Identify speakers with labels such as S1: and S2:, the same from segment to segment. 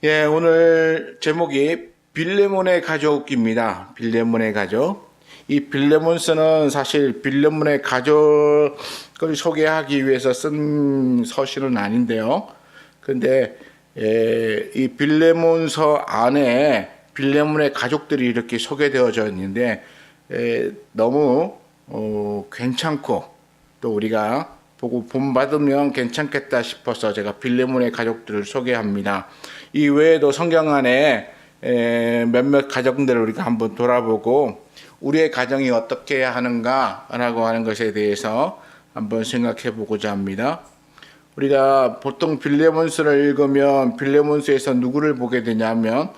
S1: 예, 오늘 제목이 빌레몬의 가족입니다. 빌레몬의 가족. 이 빌레몬서는 사실 빌레몬의 가족을 소개하기 위해서 쓴 서신은 아닌데요. 근데 이 빌레몬서 안에 빌레몬의 가족들이 이렇게 소개되어져 있는데 너무 괜찮고 또 우리가 보고 본받으면 괜찮겠다 싶어서 제가 빌레몬의 가족들을 소개합니다. 이 외에도 성경 안에 몇몇 가정들을 우리가 한번 돌아보고 우리의 가정이 어떻게 해야 하는가라고 하는 것에 대해서 한번 생각해 보고자 합니다. 우리가 보통 빌레몬서를 읽으면 빌레몬서에서 누구를 보게 되냐면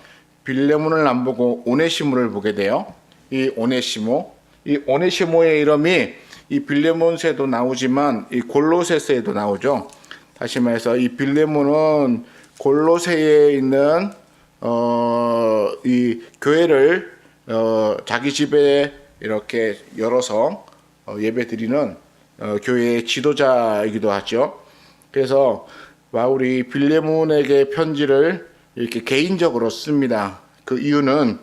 S1: 빌레몬을 안 보고 오네시모를 보게 돼요. 이 오네시모의 이름이 이 빌레몬서에도 나오지만 이 골로새서에도 나오죠. 다시 말해서 이 빌레몬은 골로새에 있는 이 교회를 자기 집에 이렇게 열어서 예배 드리는 교회의 지도자이기도 하죠. 그래서 바울이 빌레몬에게 편지를 이렇게 개인적으로 씁니다. 그 이유는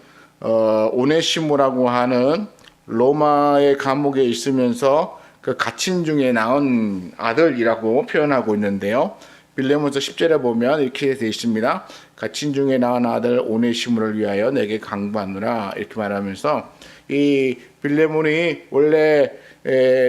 S1: 오네시모라고 하는 로마의 감옥에 있으면서 그 갇힌 중에 낳은 아들이라고 표현하고 있는데요. 빌레몬서 10절에 보면 이렇게 되어 있습니다. 갇힌 중에 낳은 아들 오네시모를 위하여 내게 강구하노라 이렇게 말하면서 이 빌레몬이 원래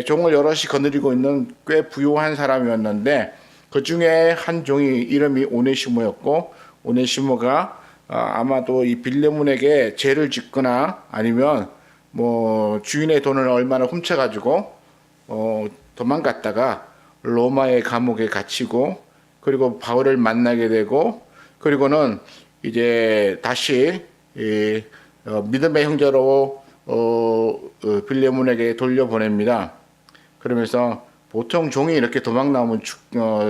S1: 종을 여럿이 거느리고 있는 꽤 부유한 사람이었는데 그 중에 한 종이 이름이 오네시모였고 오네시모가 아마도 이 빌레몬에게 죄를 짓거나 아니면 뭐 주인의 돈을 얼마나 훔쳐가지고 도망갔다가 로마의 감옥에 gat히고 그리고 바울을 만나게 되고 그리고는 이제 다시 믿음의 형제로 빌레몬에게 돌려보냅니다. 그러면서 보통 종이 이렇게 도망 나오면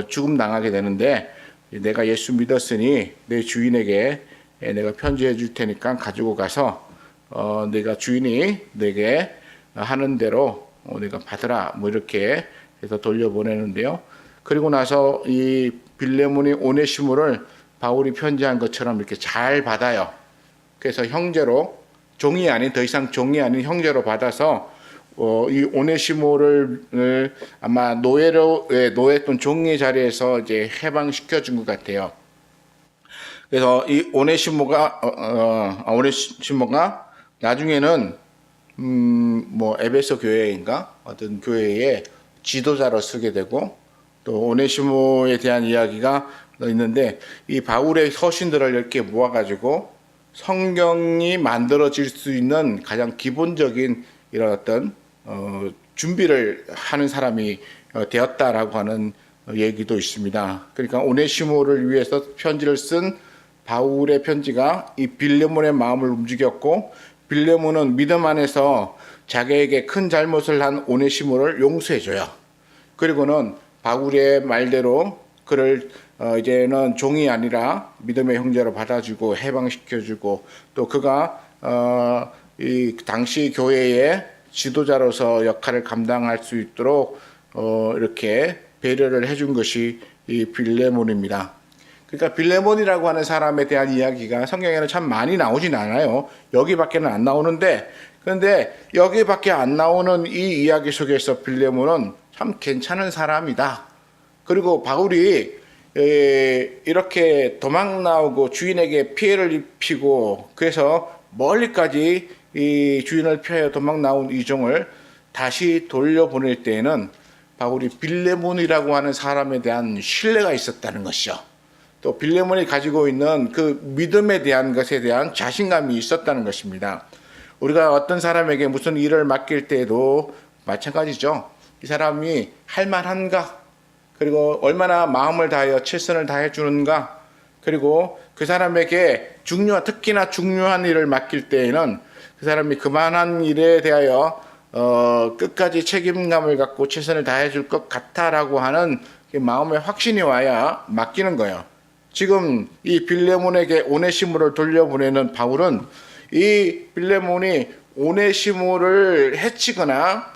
S1: 죽음 당하게 되는데 내가 예수 믿었으니 내 주인에게 내가 편지해 줄 테니까 가지고 가서 내가 주인이 내게 하는 대로 내가 받으라 뭐 이렇게 해서 돌려보내는데요. 그리고 나서 이 빌레몬이 오네시모를 바울이 편지한 것처럼 이렇게 잘 받아요. 그래서 형제로 종이 아닌 더 이상 종이 아닌 형제로 받아서 이 오네시모를 아마 노예했던 종의 자리에서 이제 해방시켜 준 것 같아요. 그래서 이 오네시모가 나중에는 뭐 에베소 교회인가 어떤 교회의 지도자로 쓰게 되고 또 오네시모에 대한 이야기가 있는데 이 바울의 서신들을 이렇게 모아가지고 성경이 만들어질 수 있는 가장 기본적인 이런 어떤 준비를 하는 사람이 되었다라고 하는 얘기도 있습니다. 그러니까 오네시모를 위해서 편지를 쓴 바울의 편지가 이 빌레몬의 마음을 움직였고 빌레몬은 믿음 안에서 자기에게 큰 잘못을 한 오네시모를 용서해줘요. 그리고는 바울의 말대로 그를 이제는 종이 아니라 믿음의 형제로 받아주고 해방시켜주고 또 그가 이 당시 교회의 지도자로서 역할을 감당할 수 있도록 이렇게 배려를 해준 것이 이 빌레몬입니다. 그러니까 빌레몬이라고 하는 사람에 대한 이야기가 성경에는 참 많이 나오진 않아요. 여기밖에는 안 나오는데 그런데 여기밖에 안 나오는 이 이야기 속에서 빌레몬은 참 괜찮은 사람이다. 그리고 바울이 이렇게 도망 나오고 주인에게 피해를 입히고 그래서 멀리까지 이 주인을 피하여 도망 나온 이 종을 다시 돌려보낼 때에는 바울이 빌레몬이라고 하는 사람에 대한 신뢰가 있었다는 것이죠. 또 빌레몬이 가지고 있는 그 믿음에 대한 것에 대한 자신감이 있었다는 것입니다. 우리가 어떤 사람에게 무슨 일을 맡길 때에도 마찬가지죠. 이 사람이 할 만한가? 그리고 얼마나 마음을 다하여 최선을 다해 주는가? 그리고 그 사람에게 특히나 중요한 일을 맡길 때에는 그 사람이 그만한 일에 대하여 끝까지 책임감을 갖고 최선을 다해 줄 것 같다라고 하는 마음의 확신이 와야 맡기는 거예요. 지금 이 빌레몬에게 오네시모를 돌려보내는 바울은 이 빌레몬이 오네시모를 해치거나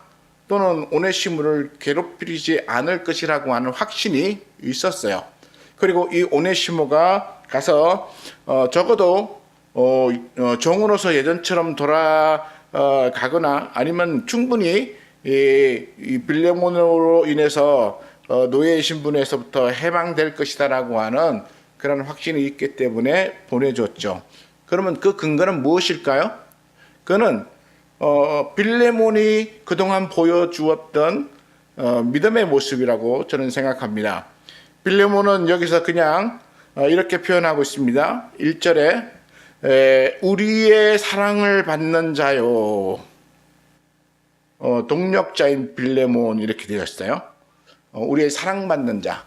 S1: 또는 오네시모를 괴롭히지 않을 것이라고 하는 확신이 있었어요. 그리고 이 오네시모가 가서 적어도 종으로서 예전처럼 돌아가거나 아니면 충분히 이 빌레몬으로 인해서 노예 신분에서부터 해방될 것이다라고 하는 그런 확신이 있기 때문에 보내줬죠. 그러면 그 근거는 무엇일까요? 그는 빌레몬이 그동안 보여주었던 믿음의 모습이라고 저는 생각합니다. 빌레몬은 여기서 그냥 이렇게 표현하고 있습니다. 1절에 우리의 사랑을 받는 자요. 동력자인 빌레몬 이렇게 되었어요. 우리의 사랑받는 자.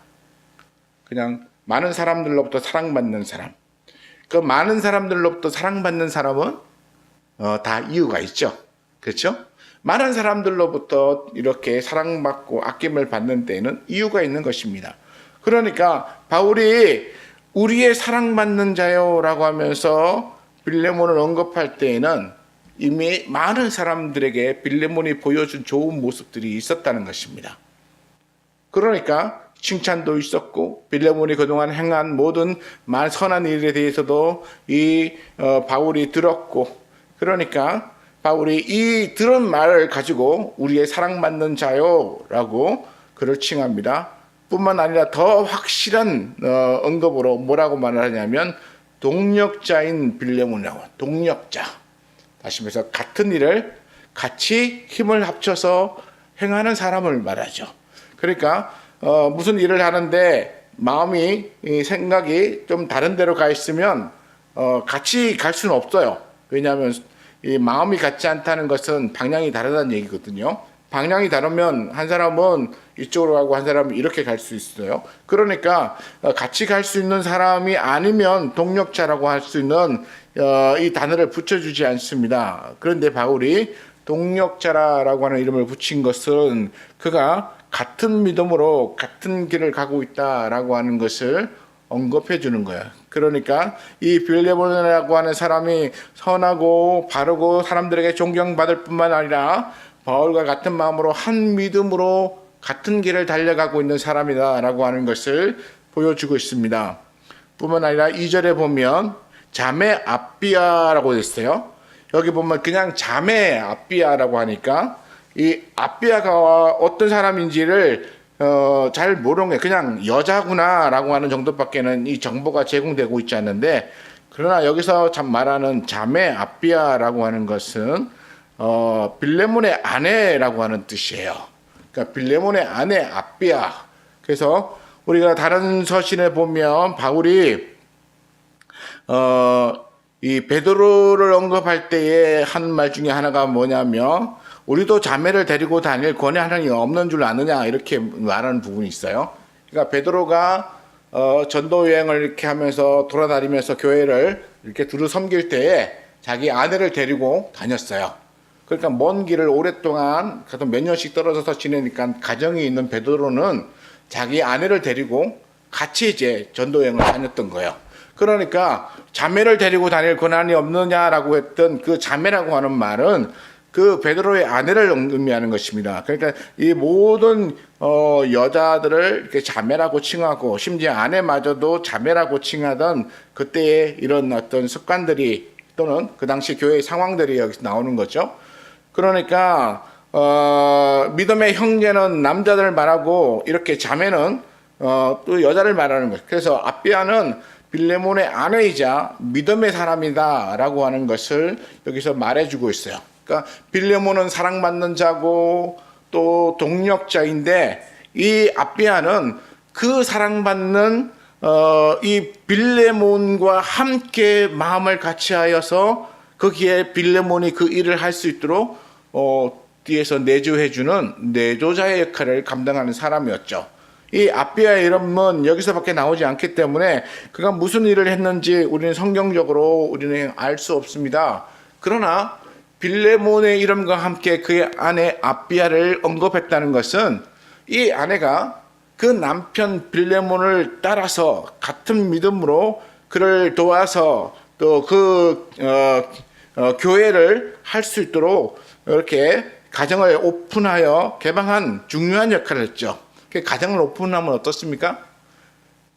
S1: 그냥 많은 사람들로부터 사랑받는 사람. 그 많은 사람들로부터 사랑받는 사람은 다 이유가 있죠. 그렇죠? 많은 사람들로부터 이렇게 사랑받고 아낌을 받는 데에는 이유가 있는 것입니다. 그러니까 바울이 우리의 사랑받는 자요라고 하면서 빌레몬을 언급할 때에는 이미 많은 사람들에게 빌레몬이 보여준 좋은 모습들이 있었다는 것입니다. 그러니까 칭찬도 있었고 빌레몬이 그동안 행한 모든 선한 일에 대해서도 이 바울이 들었고, 그러니까 바울이 이 들은 말을 가지고 우리의 사랑받는 자요라고 그를 칭합니다. 뿐만 아니라 더 확실한 언급으로 뭐라고 말을 하냐면 동력자인 빌레몬이라고. 동력자. 다시 말해서 같은 일을 같이 힘을 합쳐서 행하는 사람을 말하죠. 그러니까 무슨 일을 하는데 마음이 생각이 좀 다른 데로 가 있으면 같이 갈 수는 없어요. 왜냐하면 이 마음이 같지 않다는 것은 방향이 다르다는 얘기거든요. 방향이 다르면 한 사람은 이쪽으로 가고 한 사람은 이렇게 갈 수 있어요. 그러니까 같이 갈 수 있는 사람이 아니면 동력자라고 할 수 있는 이 단어를 붙여주지 않습니다. 그런데 바울이 동력자라고 하는 이름을 붙인 것은 그가 같은 믿음으로 같은 길을 가고 있다라고 하는 것을 언급해 주는 거예요. 그러니까 이 빌레몬이라고 하는 사람이 선하고 바르고 사람들에게 존경받을 뿐만 아니라 바울과 같은 마음으로 한 믿음으로 같은 길을 달려가고 있는 사람이다라고 하는 것을 보여주고 있습니다. 뿐만 아니라 2절에 보면 자매 아비아라고 됐어요. 여기 보면 그냥 자매 아비아라고 하니까 이 아비아가 어떤 사람인지를 잘 모르는 게 그냥 여자구나라고 하는 정도밖에는 이 정보가 제공되고 있지 않는데, 그러나 여기서 말하는 자매 아비아라고 하는 것은 빌레몬의 아내라고 하는 뜻이에요. 그러니까 빌레몬의 아내 아비아. 그래서 우리가 다른 서신에 보면 바울이 이 베드로를 언급할 때에 한 말 중에 하나가 뭐냐면 우리도 자매를 데리고 다닐 권한이 없는 줄 아느냐 이렇게 말하는 부분이 있어요. 그러니까 베드로가 전도 여행을 이렇게 하면서 돌아다니면서 교회를 이렇게 두루 섬길 때에 자기 아내를 데리고 다녔어요. 그러니까 먼 길을 오랫동안 몇 년씩 떨어져서 지내니까 가정이 있는 베드로는 자기 아내를 데리고 같이 이제 전도 여행을 다녔던 거예요. 그러니까 자매를 데리고 다닐 권한이 없느냐라고 했던 그 자매라고 하는 말은 그 베드로의 아내를 의미하는 것입니다. 그러니까 이 모든 여자들을 이렇게 자매라고 칭하고 심지어 아내마저도 자매라고 칭하던 그때의 이런 어떤 습관들이 또는 그 당시 교회의 상황들이 여기서 나오는 거죠. 그러니까 믿음의 형제는 남자들을 말하고 이렇게 자매는 또 여자를 말하는 거예요. 그래서 아비아는 빌레몬의 아내이자 믿음의 사람이다라고 하는 것을 여기서 말해주고 있어요. 그러니까 빌레몬은 사랑받는 자고 또 동력자인데 이 아비아는 그 사랑받는 이 빌레몬과 함께 마음을 같이 하여서 거기에 빌레몬이 그 일을 할 수 있도록 뒤에서 내조해주는 내조자의 역할을 감당하는 사람이었죠. 이 아비아의 이름은 여기서밖에 나오지 않기 때문에 그가 무슨 일을 했는지 우리는 성경적으로 우리는 알 수 없습니다. 그러나 빌레몬의 이름과 함께 그의 아내 아비아를 언급했다는 것은 이 아내가 그 남편 빌레몬을 따라서 같은 믿음으로 그를 도와서 또 그 교회를 할 수 있도록 이렇게 가정을 오픈하여 개방한 중요한 역할을 했죠. 가정을 오픈하면 어떻습니까?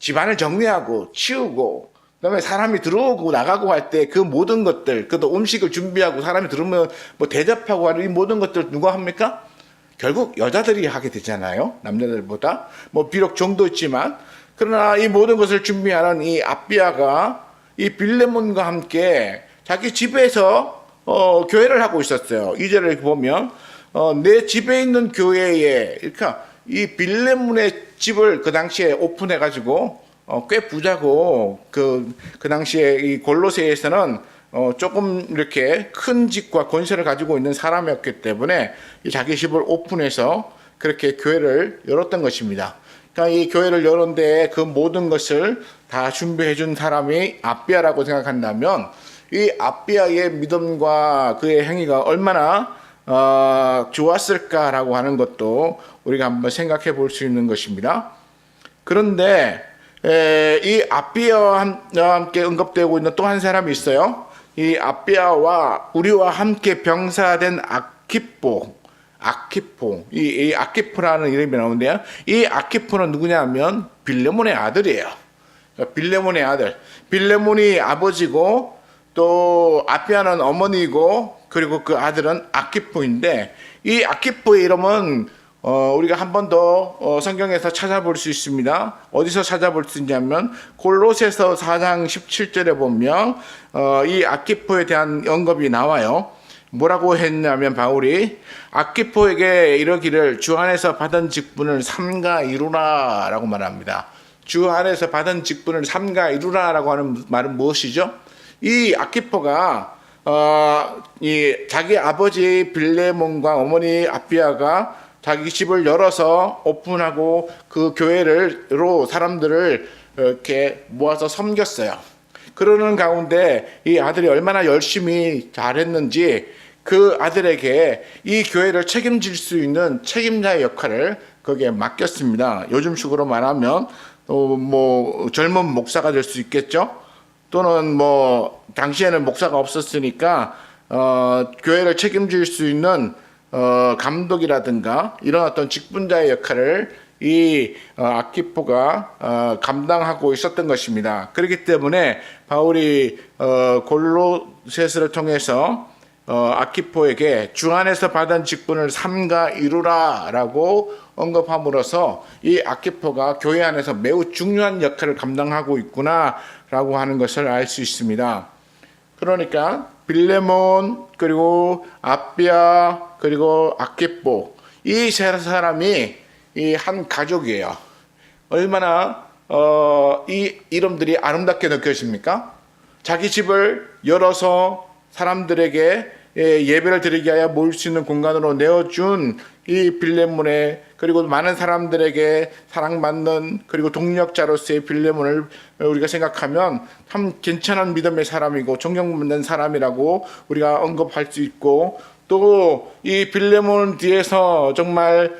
S1: 집안을 정리하고 치우고 그다음에 사람이 들어오고 나가고 할 때 그 모든 것들, 그또 음식을 준비하고 사람이 들어오면 뭐 대접하고 하는 이 모든 것들 누가 합니까? 결국 여자들이 하게 되잖아요. 남자들보다. 뭐 비록 정도 있지만, 그러나 이 모든 것을 준비하는 이 아비아가 이 빌레몬과 함께 자기 집에서 교회를 하고 있었어요. 2절을 보면 내 집에 있는 교회에, 그러니까 이 빌레몬의 집을 그 당시에 오픈해 가지고 꽤 부자고 그 당시에 이 골로새에서는 조금 이렇게 큰 집과 권세를 가지고 있는 사람이었기 때문에 자기 집을 오픈해서 그렇게 교회를 열었던 것입니다. 그러니까 이 교회를 열었는데 그 모든 것을 다 준비해 준 사람이 아비아라고 생각한다면 이 아비아의 믿음과 그의 행위가 얼마나 좋았을까라고 하는 것도 우리가 한번 생각해 볼 수 있는 것입니다. 그런데 이 아비아와 함께 언급되고 있는 또 한 사람이 있어요. 이 아비아와 우리와 함께 병사된 아키포, 이 아키포라는 이름이 나오는데요. 이 아키포는 누구냐면 빌레몬의 아들이에요. 빌레몬의 아들. 빌레몬이 아버지고 또 아비아는 어머니고 그리고 그 아들은 아키포인데 이 아키포의 이름은 우리가 한 번 더 성경에서 찾아볼 수 있습니다. 어디서 찾아볼 수 있냐면 골로새서 4장 17절에 보면 이 아키포에 대한 언급이 나와요. 뭐라고 했냐면 바울이 아키포에게 이르기를 주 안에서 받은 직분을 삼가 이루라 라고 말합니다. 주 안에서 받은 직분을 삼가 이루라 라고 하는 말은 무엇이죠? 이 아키포가 이 자기 아버지 빌레몬과 어머니 아비아가 자기 집을 열어서 오픈하고 그 교회로 사람들을 이렇게 모아서 섬겼어요. 그러는 가운데 이 아들이 얼마나 열심히 잘했는지 그 아들에게 이 교회를 책임질 수 있는 책임자의 역할을 거기에 맡겼습니다. 요즘식으로 말하면 뭐 젊은 목사가 될 수 있겠죠. 또는 뭐 당시에는 목사가 없었으니까 교회를 책임질 수 있는 감독이라든가 이런 어떤 직분자의 역할을 이 아키포가 감당하고 있었던 것입니다. 그렇기 때문에 바울이 골로새서를 통해서 아키포에게 주 안에서 받은 직분을 삼가 이루라라고 언급함으로써 이 아키포가 교회 안에서 매우 중요한 역할을 감당하고 있구나라고 하는 것을 알 수 있습니다. 그러니까 빌레몬 그리고 아비아 그리고 아키포 이 세 사람이 이 한 가족이에요. 얼마나 이 이름들이 아름답게 느껴집니까? 자기 집을 열어서 사람들에게 예배를 드리게 하여 모일 수 있는 공간으로 내어준 이 빌레몬의 그리고 많은 사람들에게 사랑받는 그리고 동력자로서의 빌레몬을 우리가 생각하면 참 괜찮은 믿음의 사람이고 존경받는 사람이라고 우리가 언급할 수 있고 또 이 빌레몬 뒤에서 정말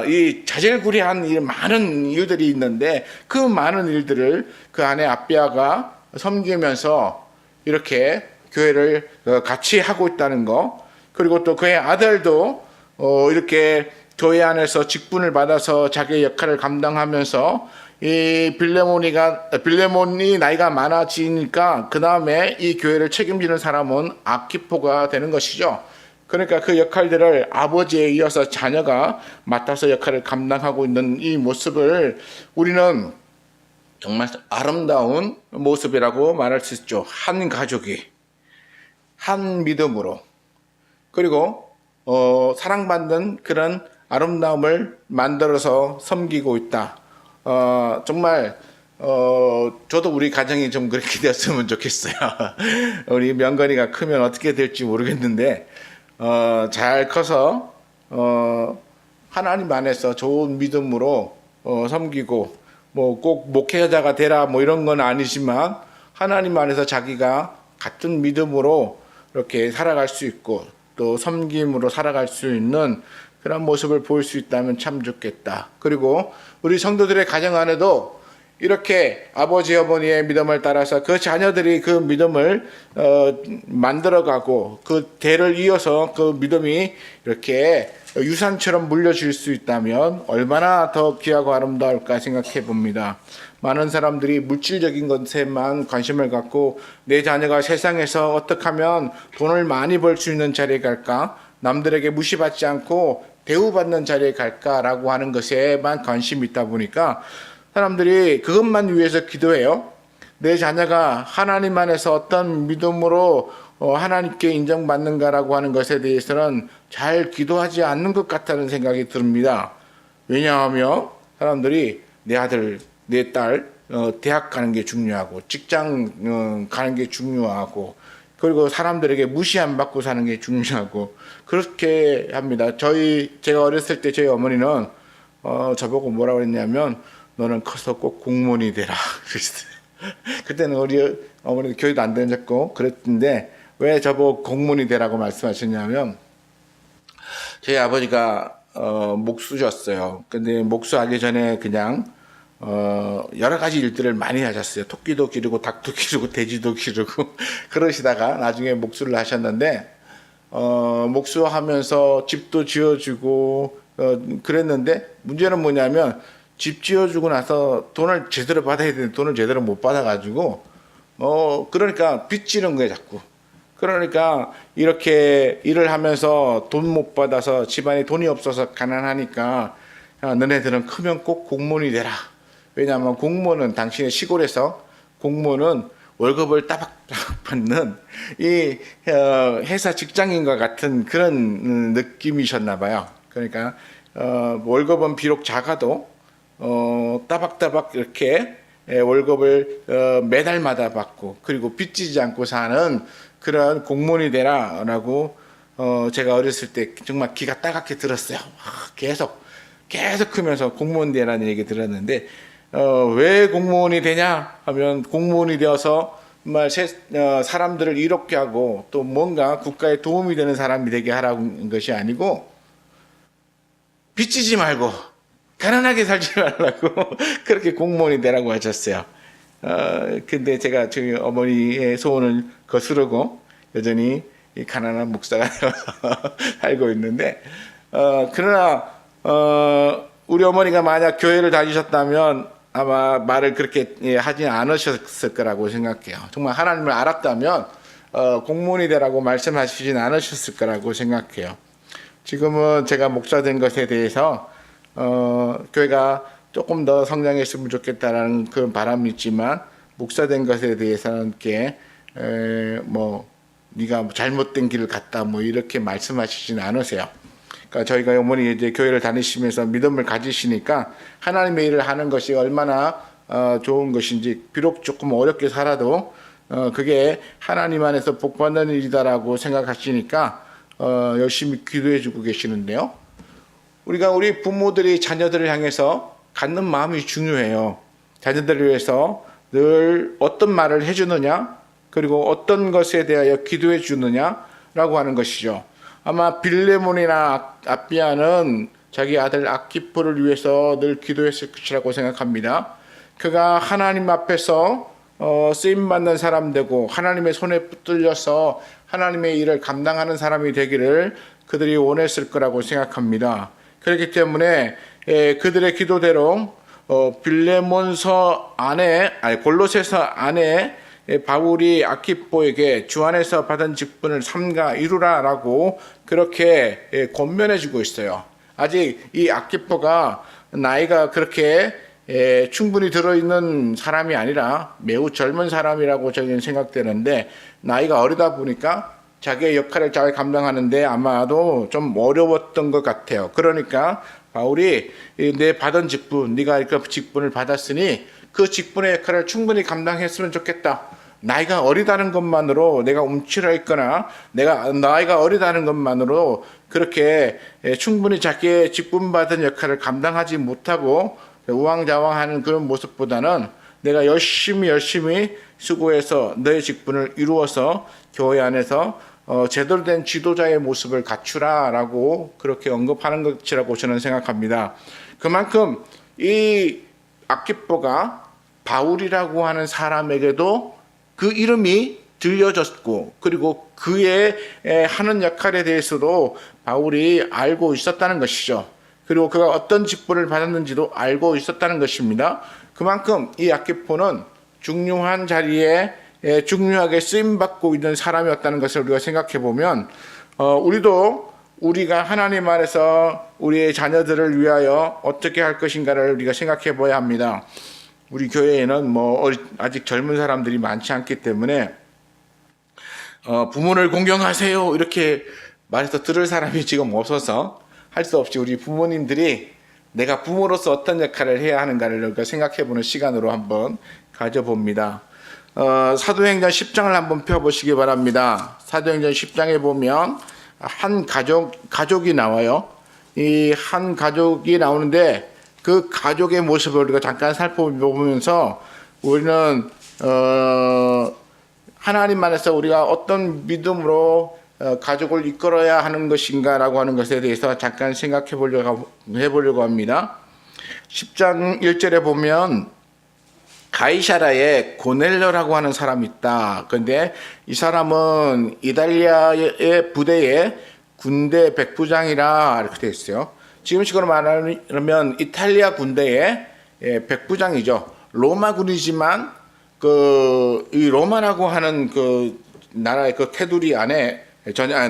S1: 이 자질구레한 일, 많은 일들이 있는데 그 많은 일들을 그 안에 아비아가 섬기면서 이렇게 교회를 같이 하고 있다는 거 그리고 또 그의 아들도 이렇게 교회 안에서 직분을 받아서 자기의 역할을 감당하면서 이 빌레몬이 나이가 많아지니까 그 다음에 이 교회를 책임지는 사람은 아키포가 되는 것이죠. 그러니까 그 역할들을 아버지에 이어서 자녀가 맡아서 역할을 감당하고 있는 이 모습을 우리는 정말 아름다운 모습이라고 말할 수 있죠. 한 가족이 한 믿음으로 그리고 사랑받는 그런 아름다움을 만들어서 섬기고 있다. 정말 저도 우리 가정이 좀 그렇게 되었으면 좋겠어요. 우리 명건이가 크면 어떻게 될지 모르겠는데 잘 커서 하나님 안에서 좋은 믿음으로 섬기고 뭐 꼭 목회자가 되라 뭐 이런 건 아니지만 하나님 안에서 자기가 같은 믿음으로 이렇게 살아갈 수 있고 또 섬김으로 살아갈 수 있는 그런 모습을 보일 수 있다면 참 좋겠다. 그리고 우리 성도들의 가정 안에도 이렇게 아버지 어머니의 믿음을 따라서 그 자녀들이 그 믿음을 만들어가고 그 대를 이어서 그 믿음이 이렇게 유산처럼 물려질 수 있다면 얼마나 더 귀하고 아름다울까 생각해 봅니다. 많은 사람들이 물질적인 것에만 관심을 갖고 내 자녀가 세상에서 어떻게 하면 돈을 많이 벌 수 있는 자리에 갈까, 남들에게 무시받지 않고 대우받는 자리에 갈까라고 하는 것에만 관심이 있다 보니까 사람들이 그것만 위해서 기도해요. 내 자녀가 하나님 안에서 어떤 믿음으로 하나님께 인정받는가라고 하는 것에 대해서는 잘 기도하지 않는 것 같다는 생각이 듭니다. 왜냐하면 사람들이 내 아들, 내 딸 대학 가는 게 중요하고 직장 가는 게 중요하고 그리고 사람들에게 무시 안 받고 사는 게 중요하고 그렇게 합니다. 제가 어렸을 때 저희 어머니는 저보고 뭐라고 했냐면 너는 커서 꼭 공무원이 되라 그랬어요. 그때는 우리 어머니도 교육도 안 다녔고 그랬는데 왜 저보고 공무원이 되라고 말씀하셨냐면 저희 아버지가 목수셨어요. 근데 목수하기 전에 그냥 여러 가지 일들을 많이 하셨어요. 토끼도 기르고 닭도 기르고 돼지도 기르고 그러시다가 나중에 목수를 하셨는데 목수하면서 집도 지어주고 그랬는데 문제는 뭐냐면 집 지어주고 나서 돈을 제대로 받아야 되는데 돈을 제대로 못 받아가지고 그러니까 빚지는 거예요 자꾸. 그러니까 이렇게 일을 하면서 돈 못 받아서 집안에 돈이 없어서 가난하니까 너네들은 크면 꼭 공무원이 되라. 왜냐하면 공무원은 당신의 시골에서 공무원은 월급을 따박따박 받는 이 회사 직장인과 같은 그런 느낌이셨나 봐요. 그러니까 월급은 비록 작아도 따박따박 이렇게 월급을 매달마다 받고 그리고 빚지지 않고 사는 그런 공무원이 되라라고 제가 어렸을 때 정말 기가 따갑게 들었어요. 계속 크면서 공무원 되라는 얘기 들었는데 왜 공무원이 되냐 하면 공무원이 되어서 정말 사람들을 이롭게 하고 또 뭔가 국가에 도움이 되는 사람이 되게 하라는 것이 아니고 빚지지 말고 가난하게 살지 말라고 그렇게 공무원이 되라고 하셨어요. 근데 제가 저희 어머니의 소원을 거스르고 여전히 이 가난한 목사가 되어서 살고 있는데 그러나 우리 어머니가 만약 교회를 다니셨다면 아마 말을 그렇게 하지 않으셨을 거라고 생각해요. 정말 하나님을 알았다면 공무원이 되라고 말씀하시진 않으셨을 거라고 생각해요. 지금은 제가 목사 된 것에 대해서 교회가 조금 더 성장했으면 좋겠다라는 그런 바람이 있지만 목사 된 것에 대해서는 이렇게 네가 잘못된 길을 갔다 이렇게 말씀하시진 않으세요. 그러니까 저희가 어머니 이제 교회를 다니시면서 믿음을 가지시니까 하나님의 일을 하는 것이 얼마나 좋은 것인지 비록 조금 어렵게 살아도 그게 하나님 안에서 복받는 일이다라고 생각하시니까 열심히 기도해주고 계시는데요. 우리가 우리 부모들이 자녀들을 향해서 갖는 마음이 중요해요. 자녀들을 위해서 늘 어떤 말을 해주느냐, 그리고 어떤 것에 대하여 기도해 주느냐라고 하는 것이죠. 아마 빌레몬이나 아비아는 자기 아들 아키포를 위해서 늘 기도했을 것이라고 생각합니다. 그가 하나님 앞에서 쓰임받는 사람 되고 하나님의 손에 붙들려서 하나님의 일을 감당하는 사람이 되기를 그들이 원했을 거라고 생각합니다. 그렇기 때문에 그들의 기도대로 빌레몬서 안에 골로새서 안에 바울이 아키포에게 주 안에서 받은 직분을 삼가 이루라라고 그렇게 권면해주고 있어요. 아직 이 아키포가 나이가 그렇게 충분히 들어있는 사람이 아니라 매우 젊은 사람이라고 저는 생각되는데 나이가 어리다 보니까 자기의 역할을 잘 감당하는데 아마도 좀 어려웠던 것 같아요. 그러니까 바울이 내 받은 직분, 네가 그 직분을 받았으니 그 직분의 역할을 충분히 감당했으면 좋겠다. 나이가 어리다는 것만으로 내가 움츠러 있거나 내가 나이가 어리다는 것만으로 그렇게 충분히 자기의 직분 받은 역할을 감당하지 못하고 우왕좌왕하는 그런 모습보다는 내가 열심히 수고해서 너의 직분을 이루어서 교회 안에서 제대로 된 지도자의 모습을 갖추라라고 그렇게 언급하는 것이라고 저는 생각합니다. 그만큼 이 아키포가 바울이라고 하는 사람에게도 그 이름이 들려졌고 그리고 그의 하는 역할에 대해서도 바울이 알고 있었다는 것이죠. 그리고 그가 어떤 직분을 받았는지도 알고 있었다는 것입니다. 그만큼 이 아키포는 중요한 자리에 중요하게 쓰임받고 있는 사람이었다는 것을 우리가 생각해 보면 우리가 하나님 안에서 우리의 자녀들을 위하여 어떻게 할 것인가를 우리가 생각해 봐야 합니다. 우리 교회에는 아직 젊은 사람들이 많지 않기 때문에 부모를 공경하세요 이렇게 말해서 들을 사람이 지금 없어서 할 수 없이 우리 부모님들이 내가 부모로서 어떤 역할을 해야 하는가를 우리가 생각해 보는 시간으로 한번 가져봅니다. 사도행전 10장을 한번 펴보시기 바랍니다. 사도행전 10장에 보면 한 가족이 나와요. 이 한 가족이 나오는데 그 가족의 모습을 우리가 잠깐 살펴보면서 우리는 하나님 안에서 우리가 어떤 믿음으로 가족을 이끌어야 하는 것인가라고 하는 것에 대해서 잠깐 생각해 보려고 합니다. 10장 1절에 보면 가이사라에 고넬료라고 하는 사람이 있다. 그런데 이 사람은 이탈리아의 부대의 군대 백부장이라 이렇게 되어 있어요. 지금식으로 말하면 이탈리아 군대의 백부장이죠. 로마군이지만 이 로마라고 하는 그 나라의 그 테두리 안에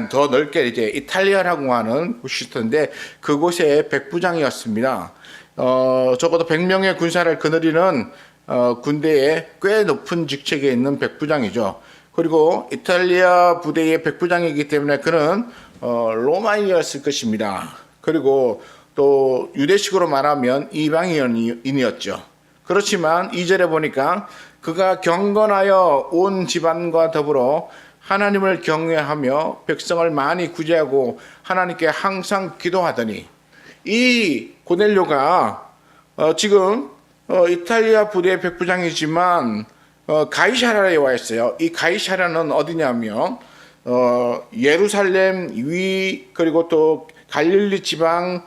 S1: 더 넓게 이제 이탈리아라고 하는 곳이 있던데 그곳의 백부장이었습니다. 적어도 100명의 군사를 거느리는 군대에 꽤 높은 직책에 있는 백부장이죠. 그리고 이탈리아 부대의 백부장이기 때문에 그는 로마인이었을 것입니다. 그리고 또 유대식으로 말하면 이방인이었죠. 그렇지만 2절에 보니까 그가 경건하여 온 집안과 더불어 하나님을 경외하며 백성을 많이 구제하고 하나님께 항상 기도하더니 이 고넬료가 지금 이탈리아 부대의 백부장이지만 가이사라에 와 있어요. 이 가이사라는 어디냐면 예루살렘 위 그리고 또 갈릴리 지방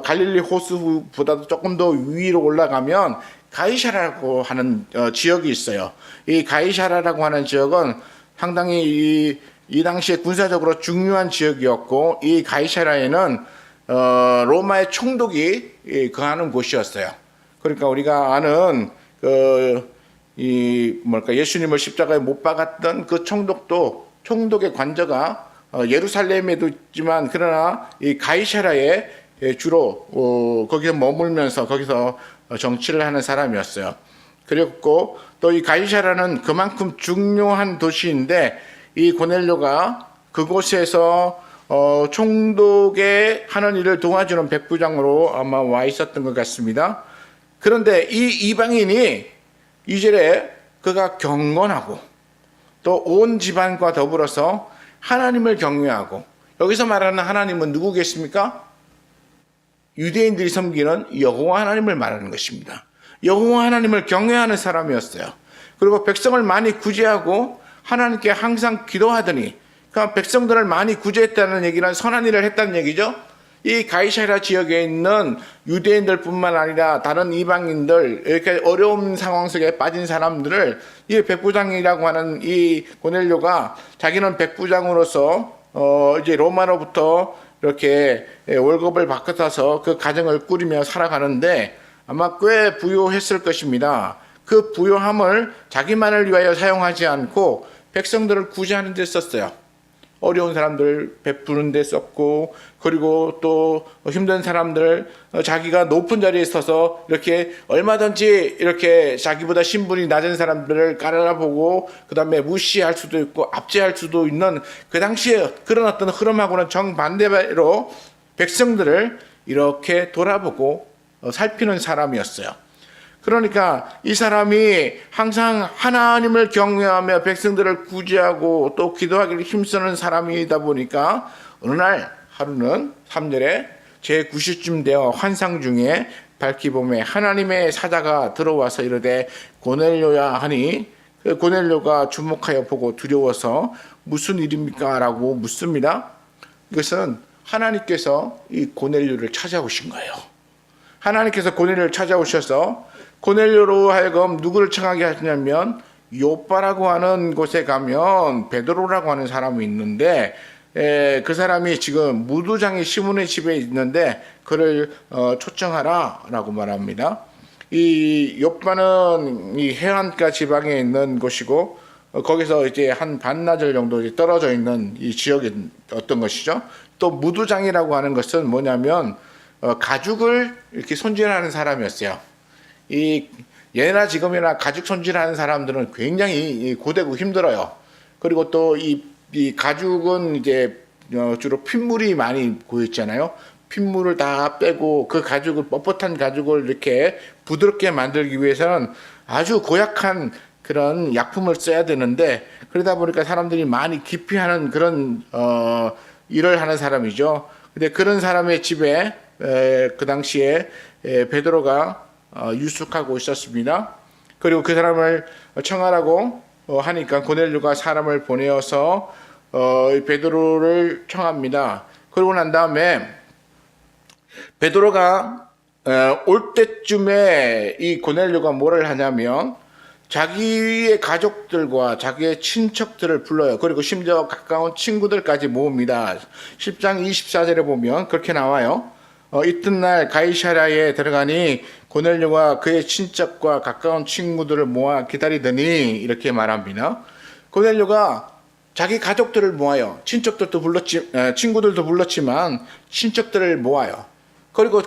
S1: 갈릴리 호수보다도 조금 더 위로 올라가면 가이사라라고 하는 지역이 있어요. 이 가이사라라고 하는 지역은 상당히 이 당시에 군사적으로 중요한 지역이었고 이 가이사라에는 로마의 총독이 거하는 곳이었어요. 그러니까 우리가 아는 예수님을 십자가에 못 박았던 그 총독의 관저가 예루살렘에도 있지만 그러나 이 가이사라에 주로 거기서 머물면서 거기서 정치를 하는 사람이었어요. 그리고 또 이 가이사라는 그만큼 중요한 도시인데 이 고넬료가 그곳에서 총독의 하는 일을 도와주는 백부장으로 아마 와 있었던 것 같습니다. 그런데 이 이방인이 2절에 그가 경건하고 또 온 집안과 더불어서 하나님을 경외하고 여기서 말하는 하나님은 누구겠습니까? 유대인들이 섬기는 여호와 하나님을 말하는 것입니다. 여호와 하나님을 경외하는 사람이었어요. 그리고 백성을 많이 구제하고 하나님께 항상 기도하더니 그러니까 백성들을 많이 구제했다는 얘기는 선한 일을 했다는 얘기죠. 이 가이사라 지역에 있는 유대인들뿐만 아니라 다른 이방인들 이렇게 어려운 상황 속에 빠진 사람들을 이 백부장이라고 하는 이 고넬료가 자기는 백부장으로서 이제 로마로부터 이렇게 월급을 받아서 그 가정을 꾸리며 살아가는데 아마 꽤 부유했을 것입니다. 그 부유함을 자기만을 위하여 사용하지 않고 백성들을 구제하는 데 썼어요. 어려운 사람들 베푸는 데 썼고 그리고 또 힘든 사람들 자기가 높은 자리에 서서 이렇게 얼마든지 이렇게 자기보다 신분이 낮은 사람들을 깔아보고 그 다음에 무시할 수도 있고 압제할 수도 있는 그 당시에 그런 어떤 흐름하고는 정반대로 백성들을 이렇게 돌아보고 살피는 사람이었어요. 그러니까 이 사람이 항상 하나님을 경외하며 백성들을 구제하고 또 기도하기를 힘쓰는 사람이다 보니까 어느 날 하루는 3절에 제9시쯤 되어 환상 중에 밝히 보매 하나님의 사자가 들어와서 이르되 고넬료야 하니 그 고넬료가 주목하여 보고 두려워서 무슨 일입니까? 라고 묻습니다. 이것은 하나님께서 이 고넬료를 찾아오신 거예요. 하나님께서 고넬료를 찾아오셔서 고넬료로 하여금 누구를 청하게 하시냐면 요빠라고 하는 곳에 가면 베드로라고 하는 사람이 있는데 그 사람이 지금 무두장이 시몬의 집에 있는데 그를 초청하라 라고 말합니다. 이 욥바는 이 해안가 지방에 있는 곳이고 거기서 이제 한 반나절 정도 이제 떨어져 있는 이 지역이 어떤 것이죠. 또 무두장이라고 하는 것은 뭐냐면 가죽을 이렇게 손질하는 사람이었어요. 이 예나 지금이나 가죽 손질하는 사람들은 굉장히 고되고 힘들어요. 그리고 또 이 가죽은 이제 주로 핏물이 많이 고였잖아요. 핏물을 다 빼고 그 가죽을 뻣뻣한 가죽을 이렇게 부드럽게 만들기 위해서는 아주 고약한 그런 약품을 써야 되는데 그러다 보니까 사람들이 많이 기피하는 그런 일을 하는 사람이죠. 근데 그런 사람의 집에 그 당시에 베드로가 유숙하고 있었습니다. 그리고 그 사람을 청하라고 하니까 고넬료가 사람을 보내어서 베드로를 청합니다. 그러고 난 다음에 베드로가 올 때쯤에 이 고넬료가 뭐를 하냐면 자기의 가족들과 자기의 친척들을 불러요. 그리고 심지어 가까운 친구들까지 모읍니다. 10장 24절에 보면 그렇게 나와요. 이튿날 가이사랴에 들어가니 고넬료가 그의 친척과 가까운 친구들을 모아 기다리더니 이렇게 말합니다. 고넬료가 자기 가족들을 모아요. 친척들도 친구들도 불렀지만 친척들을 모아요. 그리고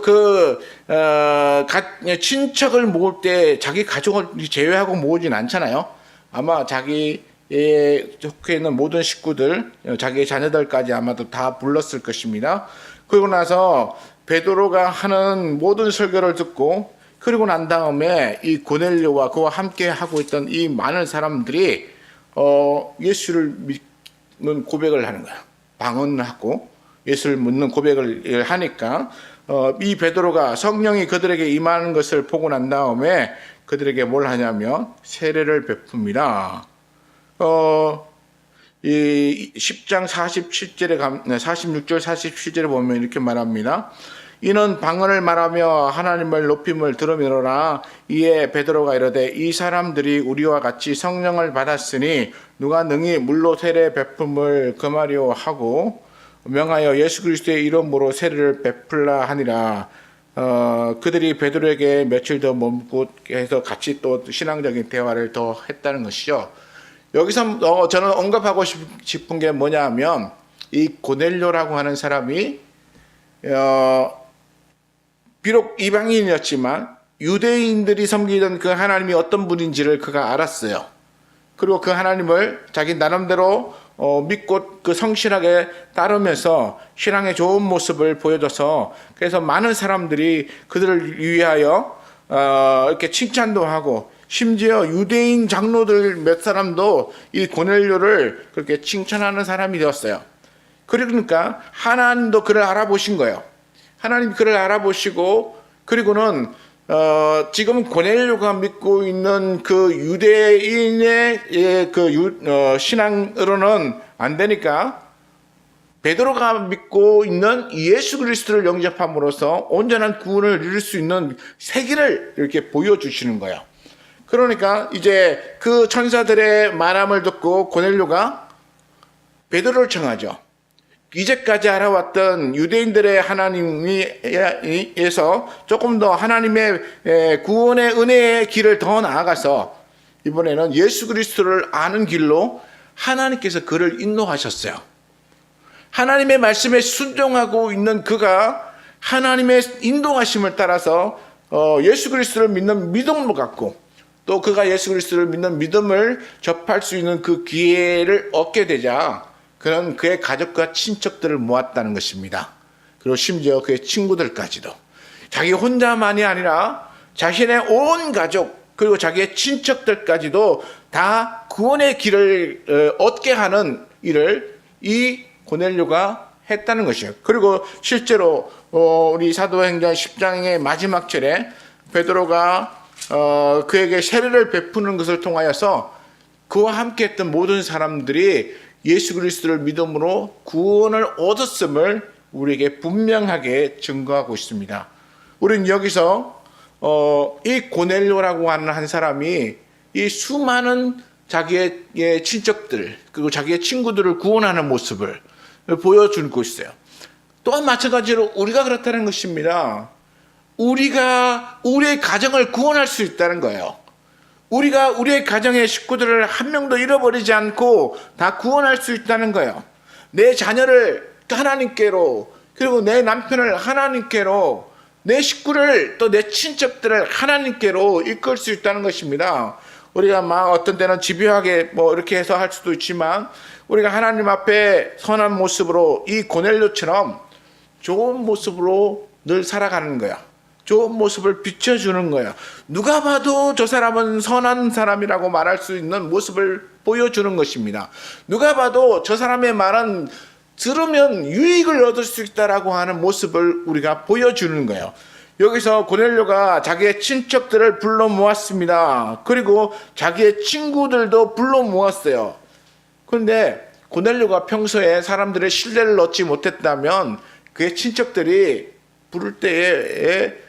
S1: 친척을 모을 때 자기 가족을 제외하고 모으진 않잖아요. 아마 자기에 속해 있는 모든 식구들, 자기의 자녀들까지 아마도 다 불렀을 것입니다. 그리고 나서 베드로가 하는 모든 설교를 듣고 그리고 난 다음에 이 고넬료와 그와 함께 하고 있던 이 많은 사람들이 예수를 믿는 고백을 하는 거야. 방언하고 예수를 믿는 고백을 하니까 이 베드로가 성령이 그들에게 임하는 것을 보고 난 다음에 그들에게 뭘 하냐면 세례를 베풉니다. 이 10장 47절에 46절 47절에 보면 이렇게 말합니다. 이는 방언을 말하며 하나님을 높임을 들으미로라. 이에 베드로가 이르되 이 사람들이 우리와 같이 성령을 받았으니 누가 능히 물로 세례 베품을 금하려 하고 명하여 예수 그리스도의 이름으로 세례를 베풀라 하니라. 그들이 베드로에게 며칠 더 머물고 해서 같이 또 신앙적인 대화를 더 했다는 것이죠. 여기서 저는 언급하고 싶은 게 뭐냐 하면 이 고넬료라고 하는 사람이 비록 이방인이었지만 유대인들이 섬기던 그 하나님이 어떤 분인지를 그가 알았어요. 그리고 그 하나님을 자기 나름대로 믿고 그 성실하게 따르면서 신앙의 좋은 모습을 보여줘서 그래서 많은 사람들이 그들을 위하여 이렇게 칭찬도 하고 심지어 유대인 장로들 몇 사람도 이 고넬료를 그렇게 칭찬하는 사람이 되었어요. 그러니까 하나님도 그를 알아보신 거예요. 하나님 그를 알아보시고 그리고는 지금 고넬료가 믿고 있는 그 유대인의 신앙으로는 안 되니까 베드로가 믿고 있는 예수 그리스도를 영접함으로써 온전한 구원을 이룰 수 있는 세계를 이렇게 보여주시는 거예요. 그러니까 이제 그 천사들의 말함을 듣고 고넬료가 베드로를 청하죠. 이제까지 알아왔던 유대인들의 하나님에서 조금 더 하나님의 구원의 은혜의 길을 더 나아가서 이번에는 예수 그리스도를 아는 길로 하나님께서 그를 인도하셨어요. 하나님의 말씀에 순종하고 있는 그가 하나님의 인도하심을 따라서 예수 그리스도를 믿는 믿음을 갖고 또 그가 예수 그리스도를 믿는 믿음을 접할 수 있는 그 기회를 얻게 되자 그런 그의 가족과 친척들을 모았다는 것입니다. 그리고 심지어 그의 친구들까지도 자기 혼자만이 아니라 자신의 온 가족 그리고 자기의 친척들까지도 다 구원의 길을 얻게 하는 일을 이 고넬료가 했다는 것이에요. 그리고 실제로 우리 사도행전 10장의 마지막 절에 베드로가 그에게 세례를 베푸는 것을 통하여서 그와 함께했던 모든 사람들이 예수 그리스도를 믿음으로 구원을 얻었음을 우리에게 분명하게 증거하고 있습니다. 우리는 여기서 이 고넬료라고 하는 한 사람이 이 수많은 자기의 친척들 그리고 자기의 친구들을 구원하는 모습을 보여주고 있어요. 또한 마찬가지로 우리가 그렇다는 것입니다. 우리가 우리의 가정을 구원할 수 있다는 거예요. 우리가 우리의 가정의 식구들을 한 명도 잃어버리지 않고 다 구원할 수 있다는 거예요. 내 자녀를 하나님께로, 그리고 내 남편을 하나님께로, 내 식구를, 또 내 친척들을 하나님께로 이끌 수 있다는 것입니다. 우리가 막 어떤 때는 집요하게 뭐 이렇게 해서 할 수도 있지만, 우리가 하나님 앞에 선한 모습으로 이 고넬료처럼 좋은 모습으로 늘 살아가는 거야. 좋은 모습을 비춰주는 거야. 누가 봐도 저 사람은 선한 사람이라고 말할 수 있는 모습을 보여주는 것입니다. 누가 봐도 저 사람의 말은 들으면 유익을 얻을 수 있다라고 하는 모습을 우리가 보여주는 거예요. 여기서 고넬료가 자기의 친척들을 불러 모았습니다. 그리고 자기의 친구들도 불러 모았어요. 그런데 고넬료가 평소에 사람들의 신뢰를 얻지 못했다면 그의 친척들이 부를 때에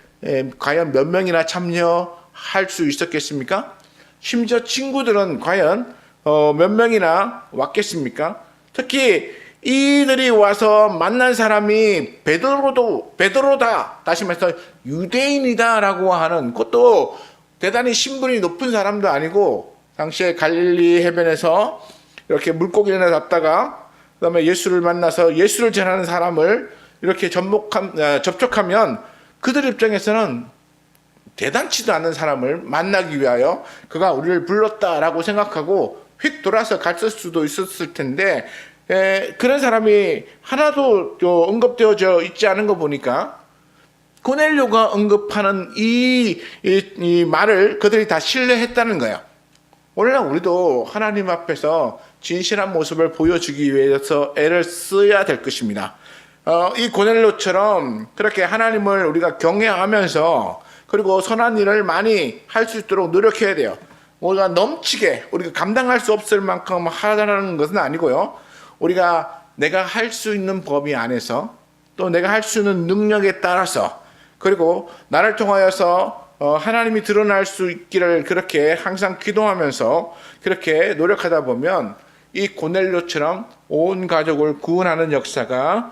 S1: 과연 몇 명이나 참여할 수 있었겠습니까? 심지어 친구들은 과연 몇 명이나 왔겠습니까? 특히 이들이 와서 만난 사람이 베드로다, 다시 말해서 유대인이다라고 하는, 그것도 대단히 신분이 높은 사람도 아니고, 당시에 갈릴리 해변에서 이렇게 물고기를 잡다가 그다음에 예수를 만나서 예수를 전하는 사람을 이렇게 접촉하면 그들 입장에서는 대단치도 않은 사람을 만나기 위하여 그가 우리를 불렀다라고 생각하고 휙 돌아서 갔을 수도 있었을 텐데, 그런 사람이 하나도 언급되어져 있지 않은 거 보니까 고넬료가 언급하는 이 말을 그들이 다 신뢰했다는 거예요. 오늘날 우리도 하나님 앞에서 진실한 모습을 보여주기 위해서 애를 써야 될 것입니다. 이 고넬료처럼 그렇게 하나님을 우리가 경외하면서 그리고 선한 일을 많이 할 수 있도록 노력해야 돼요. 우리가 넘치게, 우리가 감당할 수 없을 만큼 하라는 것은 아니고요. 우리가 내가 할 수 있는 범위 안에서, 또 내가 할 수 있는 능력에 따라서, 그리고 나를 통하여서 하나님이 드러날 수 있기를 그렇게 항상 기도하면서 그렇게 노력하다 보면 이 고넬료처럼 온 가족을 구원하는 역사가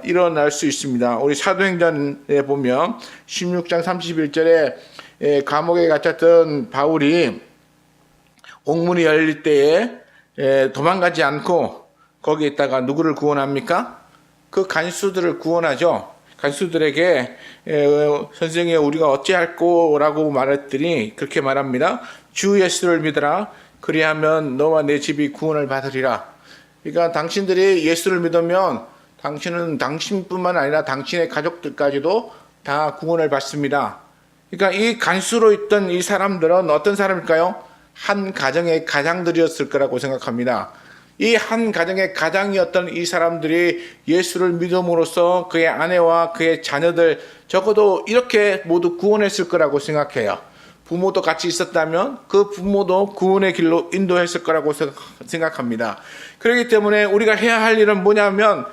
S1: 일어날 수 있습니다. 우리 사도행전에 보면 16장 31절에 감옥에 갇혔던 바울이 옥문이 열릴 때에 도망가지 않고 거기에 있다가 누구를 구원합니까? 그 간수들을 구원하죠. 간수들에게 선생님 우리가 어찌할꼬라고 말했더니 그렇게 말합니다. 주 예수를 믿으라. 그리하면 너와 내 집이 구원을 받으리라. 그러니까 당신들이 예수를 믿으면 당신은 당신뿐만 아니라 당신의 가족들까지도 다 구원을 받습니다. 그러니까 이 간수로 있던 이 사람들은 어떤 사람일까요? 한 가정의 가장들이었을 거라고 생각합니다. 이 한 가정의 가장이었던 이 사람들이 예수를 믿음으로써 그의 아내와 그의 자녀들 적어도 이렇게 모두 구원했을 거라고 생각해요. 부모도 같이 있었다면 그 부모도 구원의 길로 인도했을 거라고 생각합니다. 그렇기 때문에 우리가 해야 할 일은 뭐냐면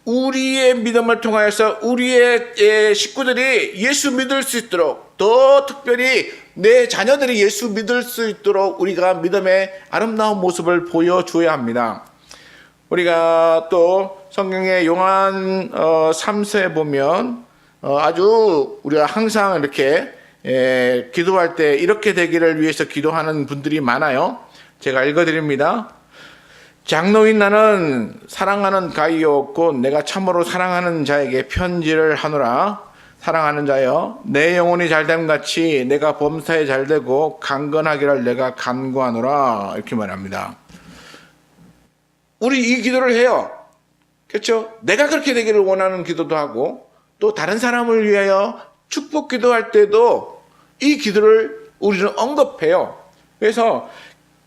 S1: 우리의 믿음을 통하여서 우리의 식구들이 예수 믿을 수 있도록, 더 특별히 내 자녀들이 예수 믿을 수 있도록 우리가 믿음의 아름다운 모습을 보여줘야 합니다. 우리가 또 성경의 요한 3서에 보면 아주 우리가 항상 이렇게 기도할 때 이렇게 되기를 위해서 기도하는 분들이 많아요. 제가 읽어드립니다. 장로인 나는 사랑하는 가이오 곧 내가 참으로 사랑하는 자에게 편지를 하노라. 사랑하는 자여, 내 영혼이 잘됨 같이 내가 범사에 잘되고 강건하기를 내가 간구하노라. 이렇게 말합니다. 우리 이 기도를 해요. 그렇죠? 내가 그렇게 되기를 원하는 기도도 하고, 또 다른 사람을 위하여 축복 기도할 때도 이 기도를 우리는 언급해요. 그래서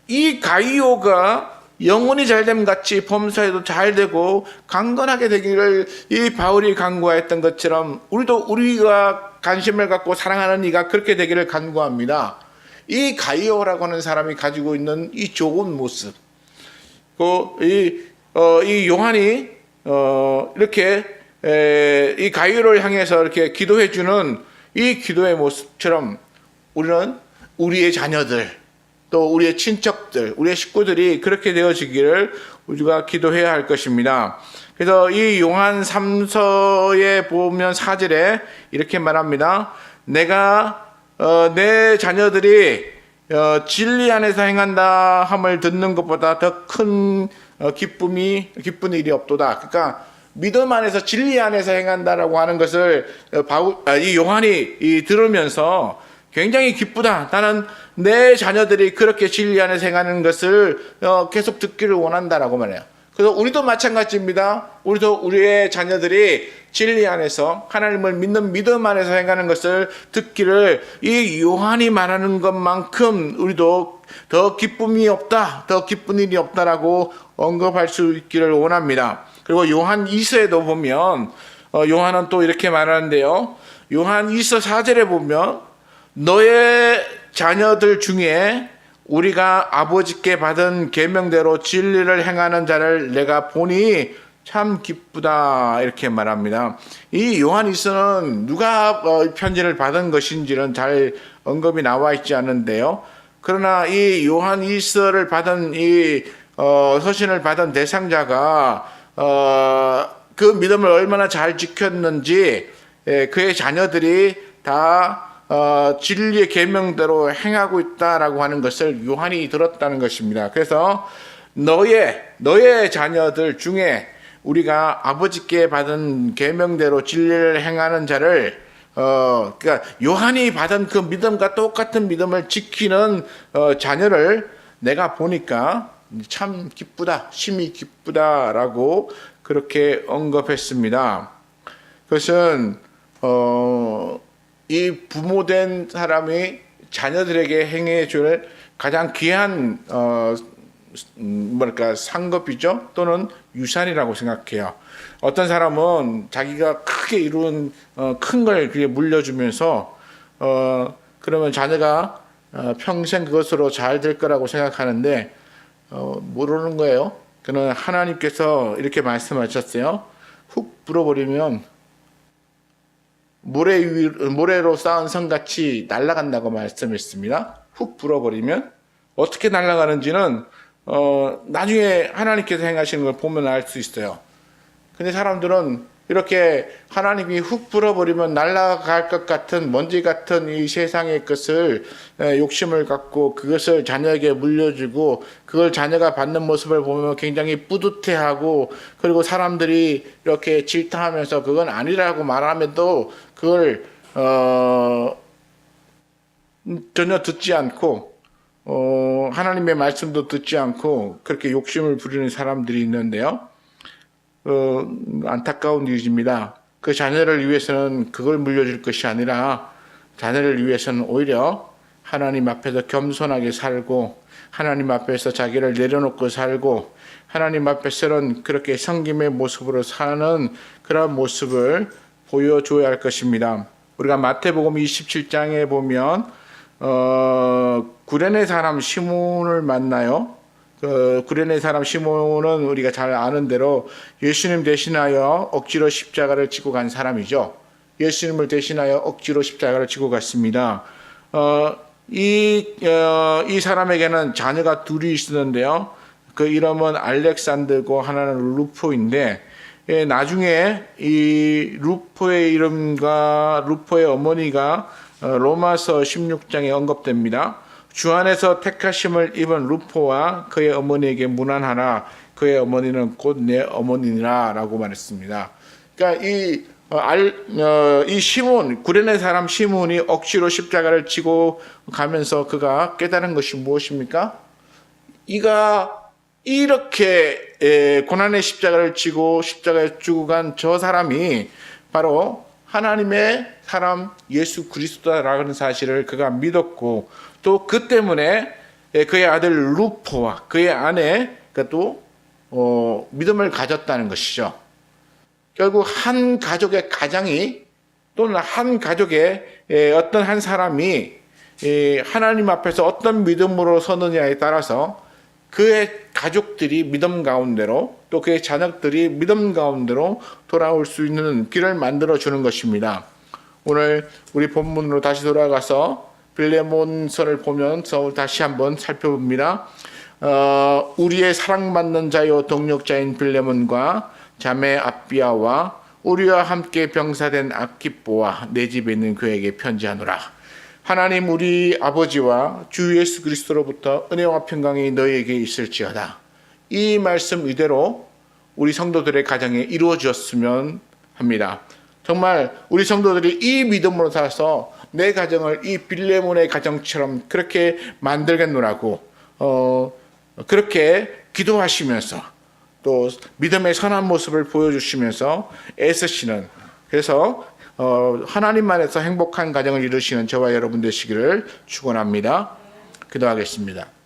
S1: 이 가이오가 영혼이 잘됨 같이 범사에도 잘되고 강건하게 되기를 이 바울이 간구하였던 것처럼 우리가 관심을 갖고 사랑하는 이가 그렇게 되기를 간구합니다. 이 가이오라고 하는 사람이 가지고 있는 이 좋은 모습, 이 요한이 이렇게 이 가이오를 향해서 이렇게 기도해주는 이 기도의 모습처럼 우리는 우리의 자녀들, 또 우리의 친척들, 우리의 식구들이 그렇게 되어지기를 우리가 기도해야 할 것입니다. 그래서 이 요한 3서에 보면 4절에 이렇게 말합니다. 내가 내 자녀들이 진리 안에서 행한다 함을 듣는 것보다 더 큰 기쁜 일이 없도다. 그러니까 믿음 안에서 진리 안에서 행한다라고 하는 것을 이 요한이 들으면서 굉장히 기쁘다. 나는 내 자녀들이 그렇게 진리 안에서 행하는 것을 계속 듣기를 원한다라고 말해요. 그래서 우리도 마찬가지입니다. 우리도 우리의 자녀들이 진리 안에서 하나님을 믿는 믿음 안에서 행하는 것을 듣기를 이 요한이 말하는 것만큼 우리도 더 기쁨이 없다, 더 기쁜 일이 없다라고 언급할 수 있기를 원합니다. 그리고 요한 2서에도 보면 요한은 또 이렇게 말하는데요. 요한 2서 4절에 보면 너의 자녀들 중에 우리가 아버지께 받은 계명대로 진리를 행하는 자를 내가 보니 참 기쁘다 이렇게 말합니다. 이 요한일서는 누가 편지를 받은 것인지는 잘 언급이 나와 있지 않은데요. 그러나 이 요한일서를 받은 이 서신을 받은 대상자가 그 믿음을 얼마나 잘 지켰는지 그의 자녀들이 다 진리의 계명대로 행하고 있다라고 하는 것을 요한이 들었다는 것입니다. 그래서 너의 자녀들 중에 우리가 아버지께 받은 계명대로 진리를 행하는 자를 그러니까 요한이 받은 그 믿음과 똑같은 믿음을 지키는 자녀를 내가 보니까 참 기쁘다, 심히 기쁘다라고 그렇게 언급했습니다. 그것은 이 부모된 사람이 자녀들에게 행해줄 가장 귀한 상급이죠. 또는 유산이라고 생각해요. 어떤 사람은 자기가 크게 이룬 큰 걸 물려주면서 그러면 자녀가 평생 그것으로 잘 될 거라고 생각하는데 모르는 거예요. 그는 하나님께서 이렇게 말씀하셨어요. 훅 불어버리면 모래로 쌓은 성같이 날아간다고 말씀했습니다. 훅 불어버리면 어떻게 날아가는지는 나중에 하나님께서 행하시는 걸 보면 알 수 있어요. 근데 사람들은 이렇게 하나님이 훅 불어버리면 날아갈 것 같은 먼지 같은 이 세상의 것을 욕심을 갖고 그것을 자녀에게 물려주고 그걸 자녀가 받는 모습을 보면 굉장히 뿌듯해하고 그리고 사람들이 이렇게 질타하면서 그건 아니라고 말하면도 그걸 전혀 듣지 않고 하나님의 말씀도 듣지 않고 그렇게 욕심을 부리는 사람들이 있는데요. 안타까운 일입니다. 그 자녀를 위해서는 그걸 물려줄 것이 아니라 자녀를 위해서는 오히려 하나님 앞에서 겸손하게 살고 하나님 앞에서 자기를 내려놓고 살고 하나님 앞에서는 그렇게 섬김의 모습으로 사는 그런 모습을 보여줘야 할 것입니다. 우리가 마태복음 27장에 보면 구레네 사람 시몬을 만나요. 구레네 사람 시몬은 우리가 잘 아는 대로 예수님 대신하여 억지로 십자가를 지고 간 사람이죠. 예수님을 대신하여 억지로 십자가를 지고 갔습니다. 이 사람에게는 자녀가 둘이 있었는데요. 그 이름은 알렉산더고 하나는 루포인데 나중에 이 루포의 이름과 루포의 어머니가 로마서 16장에 언급됩니다. 주 안에서 택하심을 입은 루포와 그의 어머니에게 문안하라. 그의 어머니는 곧 내 어머니라 라고 말했습니다. 그러니까 이 시몬, 구레네 사람 시몬이 억지로 십자가를 지고 가면서 그가 깨달은 것이 무엇입니까? 이가 이렇게 고난의 십자가를 지고 십자가에 죽고 간 저 사람이 바로 하나님의 사람 예수 그리스도라는 사실을 그가 믿었고 또 그 때문에 그의 아들 루포와 그의 아내가 또 믿음을 가졌다는 것이죠. 결국 한 가족의 가장이 또는 한 가족의 어떤 한 사람이 하나님 앞에서 어떤 믿음으로 서느냐에 따라서 그의 가족들이 믿음 가운데로 또 그의 자녀들이 믿음 가운데로 돌아올 수 있는 길을 만들어주는 것입니다. 오늘 우리 본문으로 다시 돌아가서 빌레몬서를 보면서 다시 한번 살펴봅니다. 우리의 사랑받는 자요 동력자인 빌레몬과 자매 아비아와 우리와 함께 병사된 아키뽀와 내 집에 있는 교회에게 편지하노라. 하나님 우리 아버지와 주 예수 그리스도로부터 은혜와 평강이 너희에게 있을지어다. 이 말씀 이대로 우리 성도들의 가정에 이루어졌으면 합니다. 정말 우리 성도들이 이 믿음으로 살아서 내 가정을 이 빌레몬의 가정처럼 그렇게 만들겠노라고 그렇게 기도하시면서 또 믿음의 선한 모습을 보여주시면서 애쓰시는, 그래서 하나님 안에서 행복한 가정을 이루시는 저와 여러분 되시기를 축원합니다. 기도하겠습니다.